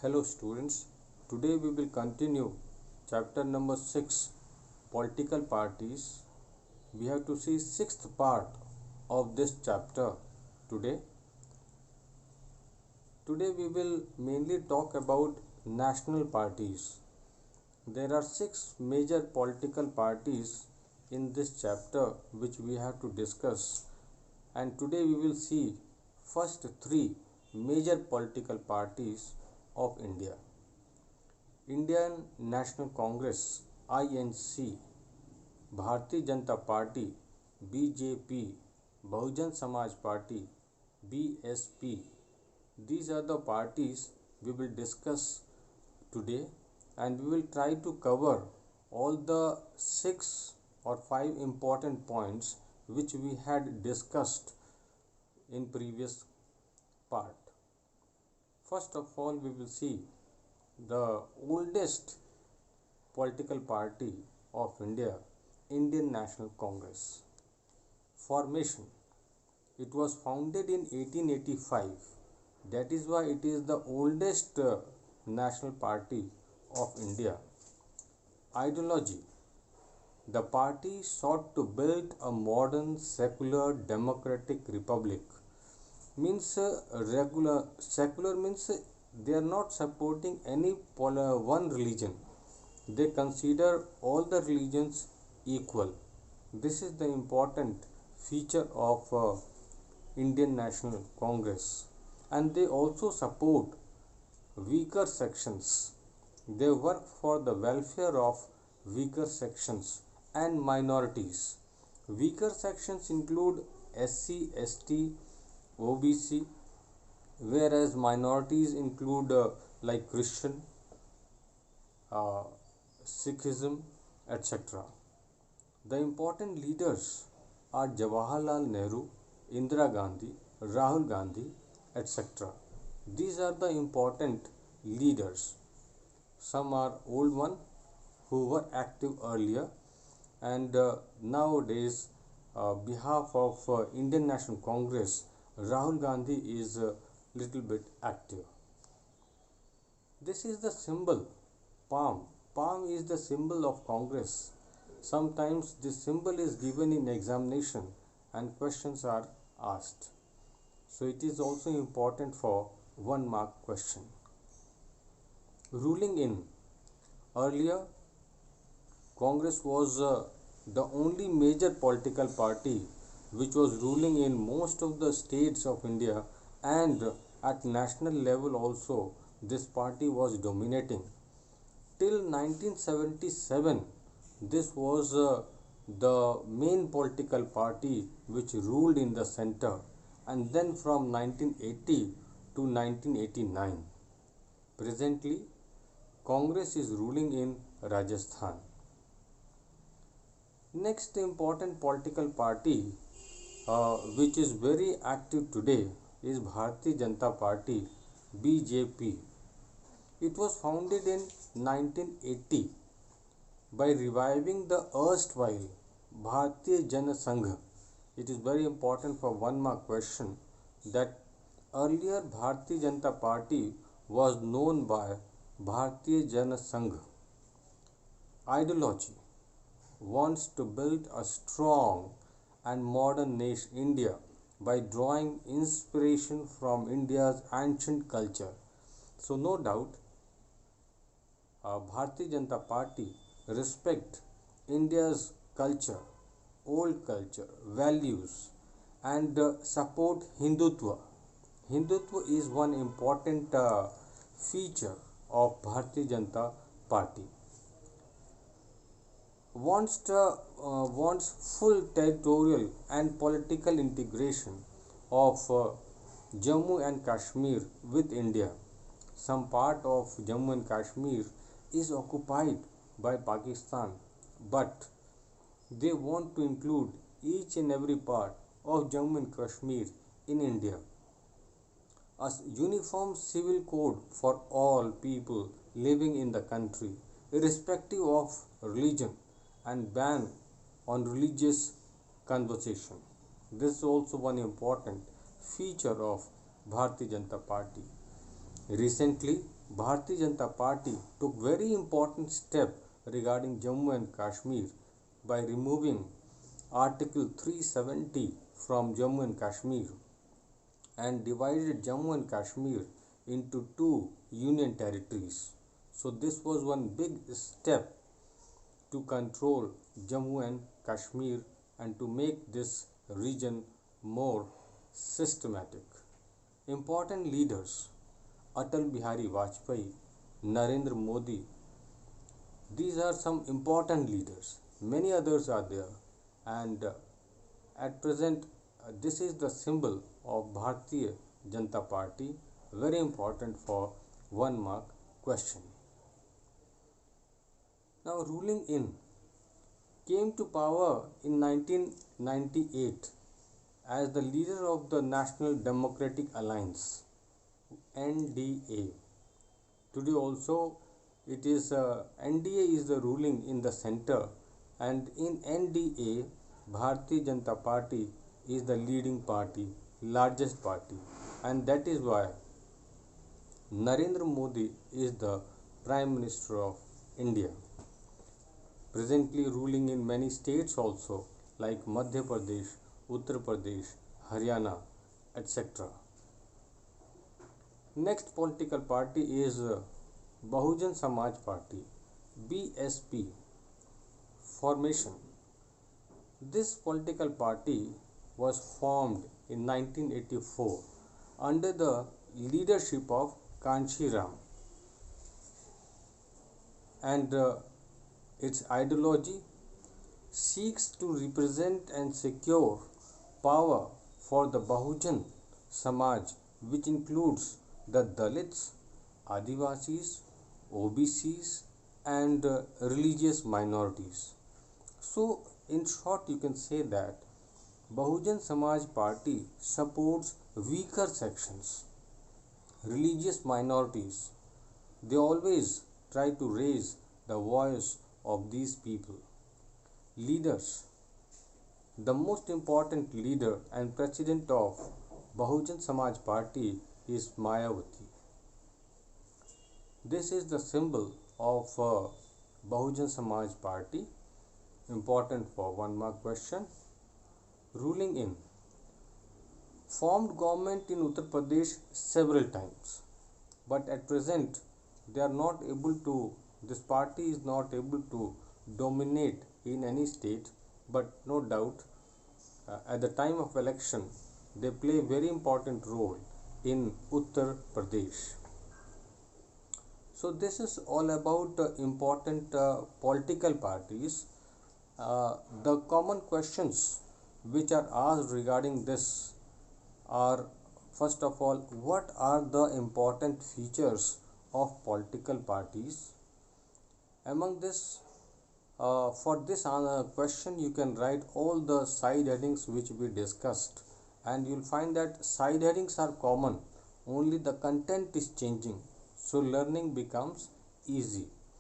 Hello students, today we will continue chapter number 6 political parties. We have to see sixth part of this chapter today. Today we will mainly talk about national parties. There are six major political parties in this chapter which we have to discuss, and today we will see first three major political parties of India. Indian National Congress INC, Bharatiya Janata Party BJP, Bahujan Samaj Party BSP. These are the parties we will discuss today, and we will try to cover all the six or five important points which we had discussed in previous part. First of all, we will see the oldest political party of India, Indian National Congress. Formation. It was founded in 1885. That is why it is the oldest national party of India. Ideology. The party sought to build a modern, secular, democratic republic. Means secular means they are not supporting any one religion. They consider all the religions equal. This is the important feature of Indian National Congress, and they also support weaker sections. They work for the welfare of weaker sections and minorities. Weaker sections include SC, ST, OBC, whereas minorities include like Christian, uh, Sikhism, etc. The important leaders are Jawaharlal Nehru, Indira Gandhi, Rahul Gandhi, etc. These are the important leaders. Some are old one who were active earlier, and nowadays behalf of Indian National Congress, Rahul Gandhi is a little bit active. This is the symbol, palm. Palm is the symbol of Congress. Sometimes this symbol is given in examination and questions are asked. So it is also important for 1 mark question. Ruling in. Earlier, Congress was the only major political party which was ruling in most of the states of India, and at national level also this party was dominating. Till 1977, this was the main political party which ruled in the center, and then from 1980 to 1989. Presently, Congress is ruling in Rajasthan. Next important political party which is very active today is Bharatiya Janata Party BJP. It was founded in 1980 by reviving the erstwhile Bharatiya Jana Sangh. It is very important for 1 mark question that earlier Bharatiya Janata Party was known by Bharatiya Jana Sangh. Ideology wants to build a strong and modern nation India by drawing inspiration from India's ancient culture. So no doubt Bharatiya Janata Party respect India's culture, old culture, values, and support Hindutva. Hindutva is one important feature of Bharatiya Janata Party. Wants full territorial and political integration of Jammu and Kashmir with India. Some part of Jammu and Kashmir is occupied by Pakistan, but they want to include each and every part of Jammu and Kashmir in India. A uniform civil code for all people living in the country, irrespective of religion, and ban on religious conversation. This is also one important feature of Bharatiya Janata Party. Recently, Bharatiya Janata Party took very important step regarding Jammu and Kashmir by removing Article 370 from Jammu and Kashmir and divided Jammu and Kashmir into two union territories. So this was one big step to control Jammu and Kashmir and to make this region more systematic. Important leaders: Atal Bihari Vajpayee, Narendra Modi. These are some important leaders. Many others are there, and at present, this is the symbol of Bharatiya Janata Party. Very important for 1 mark question. Now, ruling in came to power in 1998 as the leader of the National Democratic Alliance (NDA). Today also it is NDA is the ruling in the center, and in NDA Bharatiya Janata Party is the leading party, largest party, and that is why Narendra Modi is the Prime Minister of India, presently ruling in many states also like Madhya Pradesh, Uttar Pradesh, Haryana, etc. Next political party is Bahujan Samaj Party (BSP) formation. This political party was formed in 1984 under the leadership of Kanshi Ram, and its ideology seeks to represent and secure power for the Bahujan Samaj, which includes the Dalits, Adivasis, OBCs, and religious minorities. So, in short, you can say that Bahujan Samaj Party supports weaker sections, religious minorities. They always try to raise the voice of these people. Leaders: the most important leader and president of Bahujan Samaj Party is Mayawati. This is the symbol of Bahujan Samaj Party. Important for 1 mark question. Ruling in formed government in Uttar Pradesh several times, but at present they are not able to. This party is not able to dominate in any state, but no doubt at the time of election they play a very important role in Uttar Pradesh. So this is all about important political parties. The common questions which are asked regarding this are, first of all, what are the important features of political parties? Among this, for this question, you can write all the side headings which we discussed, and you'll find that side headings are common, only the content is changing, so learning becomes easy.